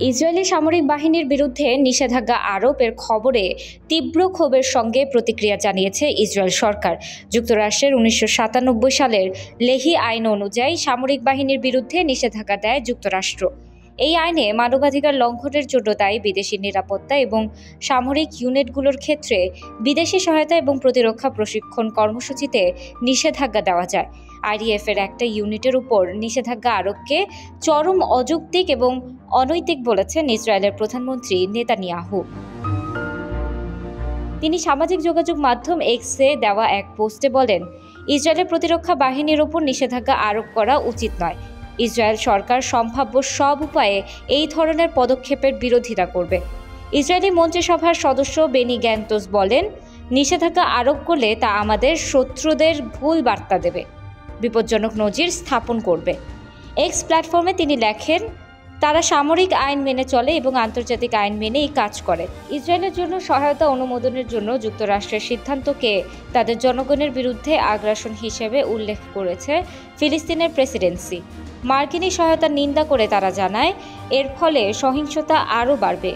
Israeli সামরিক বাহিনীর বিরুদ্ধে নিষেধাজ্ঞা আরোপের খবরে তীব্র ক্ষোভের সঙ্গে প্রতিক্রিয়া জানিয়েছে ইসরায়েল সরকার। যুক্তরাষ্ট্রের 1997 সালের লেহি আইন অনুযায়ী সামরিক বাহিনীর বিরুদ্ধে নিষেধাজ্ঞা দেয় যুক্তরাষ্ট্র। এই আইনে মানবাধিকার লঙ্ঘনের জন্য দায়ী বিদেশি নিরাপত্তা এবং সামরিক ইউনিটগুলোর ক্ষেত্রে বিদেশি সহায়তা এবং প্রতিরক্ষা প্রশিক্ষণ কর্মসূচিতে নিষেধাজ্ঞা দেওয়া যায়। IDF এর একটা ইউনিটের উপর নিষেধাজ্ঞা আরোপকে চরম অযৌক্তিক এবং অনৈতিক বলেছেন ইসরায়েলের প্রধানমন্ত্রী নেতানিয়াহু। তিনি সামাজিক যোগাযোগ মাধ্যম এক্সে দেওয়া এক পোস্টে বলেন, ইসরায়েলের প্রতিরক্ষা বাহিনীর উপর নিষেধাজ্ঞা আরোপ করা উচিত নয়। ইসরায়েল সরকার সম্ভাব্য সব উপায়ে এই ধরনের পদক্ষেপের বিরোধিতা করবে। ইসরায়েলি মন্ত্রিসভার সদস্য বেনি গ্যান্টোস বলেন, নিষেধাজ্ঞা আরোপ করলে তা আমাদের শত্রুদের ভুল বার্তা দেবে, বিপজ্জনক নজির স্থাপন করবে। এক্স প্ল্যাটফর্মে তিনি লেখেন, তারা সামরিক আইন মেনে চলে এবং আন্তর্জাতিক আইন মেনেই কাজ করে। ইসরায়েলের জন্য সহায়তা অনুমোদনের জন্য যুক্তরাষ্ট্রের সিদ্ধান্তকে তাদের জনগণের বিরুদ্ধে আগ্রাসন হিসেবে উল্লেখ করেছে ফিলিস্তিনের প্রেসিডেন্সি। মার্কিনী সহায়তার নিন্দা করে তারা জানায়, এর ফলে সহিংসতা আরও বাড়বে।